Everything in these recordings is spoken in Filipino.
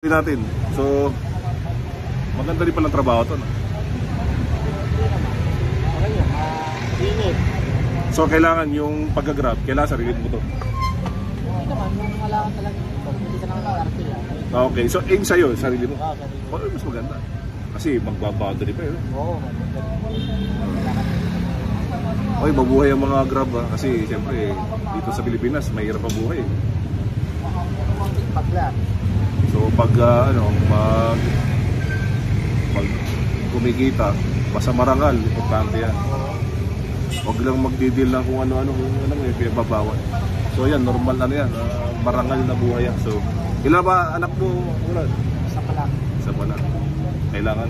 natin. So, maganda rin palang trabaho to, no? So, kailangan yung pag-grab, kailangan sarili mo to. Hindi naman, yung kailangan talaga hindi ka naman mag-arte. Okay, so aim sa'yo, sarili mo. Mas maganda. Kasi magbaboundary pa yun. Oo, okay, mabuhay ang mga grab, ha? Kasi siyempre, dito sa Pilipinas, mahirap ang buhay. pagla. So pag pag kumikita, basta marangal, importante yan. Huwag lang magdidil lang kung ano-ano, may pinababawal. So yan, normal ano yan, marangal na buhay yan. So, ilan ba anak mo? Isa pa lang. Isa pa lang. Kailangan.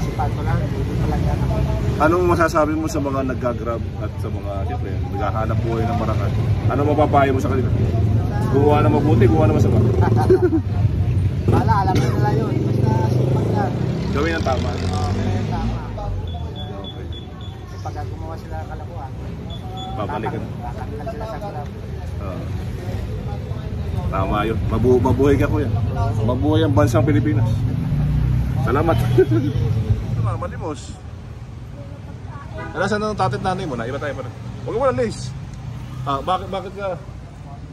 Sipan ko lang, hindi pa lang yan. Anong masasabi mo sa mga nag-grab at sa mga, siyempre, naghahanap buhay ng marangal? Ano mapapayo mo sa kanila? Gumawa na mabuti, gumawa na masama. Wala, alam mo nila yun. Basta sipag lang. Gawin ang tama. Okay, tama. Okay. Pag gumawa sila kalakuan, Babalikan. kakalikan sila sa grab. Tama yun. Mabuhay ka, kuya. Mabuhay ang bansang Pilipinas. Salamat. Malimos. Saan ang tatid nanay mo na? Iba tayo pa rin. Huwag mo na lace.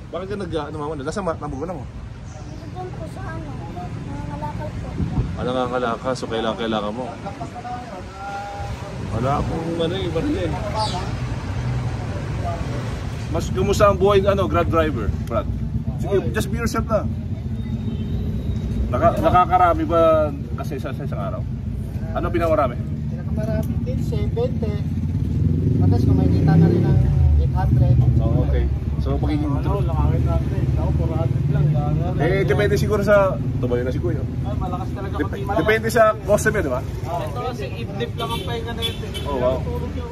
Bakit ka nagmamanda? Nasa nabugunan mo? Doon po sa nangangalakal po. Nangangalakal, so kailangan mo. Wala akong baril. Mas kumusta ang buhay Grab driver, Brad? Sige, just be yourself lang. Nakakarami ba kasi sa isang araw? Ano pinamarami? Pinakamarami, 15, 20. Matas kung may kita na rin ng 800. Oh, okay. So pagiging Langawin natin. Ako, 400 lang. depende siguro sa tumayo na si Kuya. Malakas talaga Depende sa customer, di ba? Ito kasi idlip lang ang pahinga na ito. Oh, wow.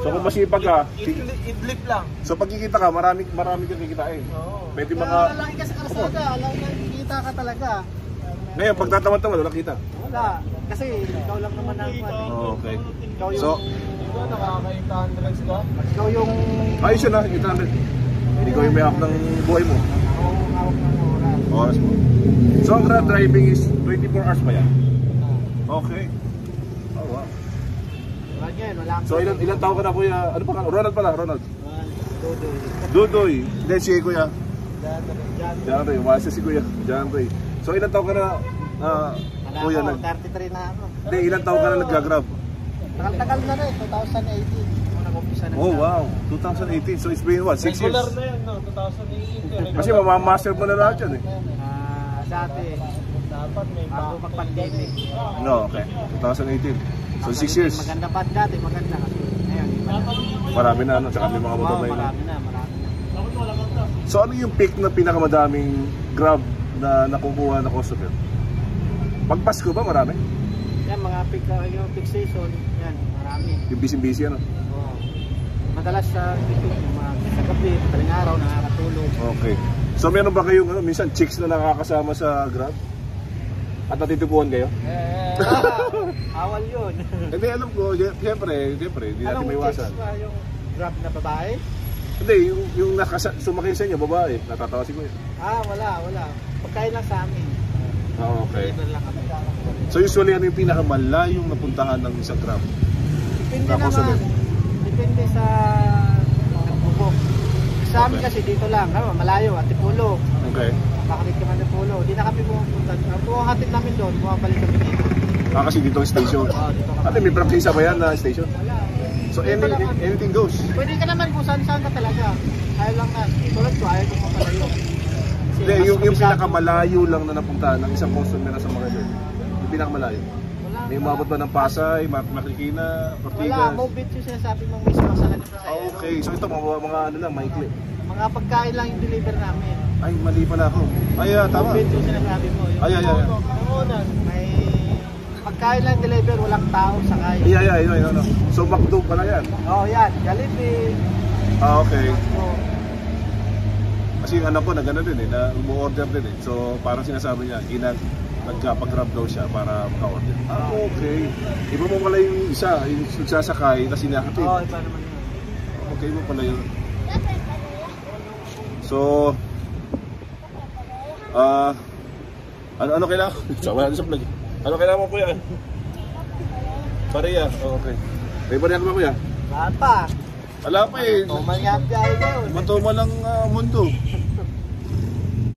So kung masipag ka, Idlip lang. so pag kikita ka, marami kang kikitain. Oo. Pwede mga Lalaki ka sa kalsada, alam na kikita ka talaga. ngayon, pag tatamad-tamad, wala kita. Wala. Kasi ikaw lang naman ang Oh, okay. Ikaw yung... So, nakaka-800 sila? Ikaw yung... ayos yun, 800. Hindi ko yung may hawak ng buhay mo. hawak ng Oras mo. So, ang Grab driving is 24 hours pa yan? Okay. Oh, wow. Wala yan, wala. So, ilang taon ka na, Kuya? Ano pa ka? Ronald pala, Ronald. Dodoy. Dudoy. Hindi, si Kuya. Diyan. Ray. Umasa si Kuya. Ray. So, ilang taon ka na, Kuya? Wala ako, 33 na ako. Hindi, ilang taon ka na nag-Grab? Tagal-tagal na rin, 2018. Nag-umpisa na. Oh, wow. 2018. So, it's been what? 6 years? Regular na yan, no? 2018. Kasi mamamaster mo na lahat yan eh. Dati, dapat may bago mag-pandemic. No, okay. 2018. So, 6 years. Maganda pa dati, maganda kasi. Ngayon, Marami na, ano? Tsaka may mga motor na yun. marami na. So, ano yung peak na pinakamadaming Grab na nakukuha na customer? Pag Pasko ba, marami? Yan, mga peak season, yan, marami. Yung busy-busy, ano? Oo. Madalas sa gabi, madaling araw, nakakatulog. Okay. So, meron ba kayong, minsan, chicks na nakakasama sa Grab? At natitipuan kayo? Awal yun. Hindi, alam ko, siyempre, hindi natin may iwasan. Anong chicks ba yung Grab na babae? Hindi, yung sumakay sa inyo, babae, natatawa si Kuya. Wala. Pagkain lang sa amin. Okay. Deliver lang kami. So, usually, ano yung pinakamalayong napuntahan ng isang Grab? Depende Tapos, naman. Depende sa nagbubok. Sa amin kasi dito lang, malayo, Antipolo. Okay. Bakit kami Antipolo? Di na kami pumunta. Ang hatid namin doon, bumabalik kami dito. Kasi dito ang station. Dito kami. Ano, may prangkisa ba yan na station? Wala. So, anything goes? Pwede ka naman kung saan-saan ka talaga. Ayaw lang na. Tulad ko, ayaw ko mapalayo. Hindi, yung pinakamalayo lang na napuntahan ng isang customer na sa mga doon. Yung pinakamalayo. May umabot ba ng Pasay, Marikina, Wala, Ortigas? mobit yung sinasabi mong mismo sa kanila. Okay, so ito mga ano lang, maikli. Mga pagkain lang yung deliver namin. Ay, mali pala ako. Ay, tama. Mobit yung sinasabi mo. Ay. May pagkain lang deliver, walang tao sakay. Ay. So, McDo pala yan. Yan. Jollibee. Okay. So, Kasi yung anak ko na gano'n din na umu-order din eh. So, parang sinasabi niya, nagkapag-grab daw siya para maka-order. Okay. Iba mo pala yung isa, yung nagsasakay na sinakatid. iba naman yun. Okay mo pala yun. So, Ano kailangan? Sama natin sa vlog. Ano kailangan mo kuya? Pareya. Oh, okay. May pareya ka ba kuya? Lahat pa. Wala pa eh. Tumal nga ang biyahe ngayon. Matuma lang mundo.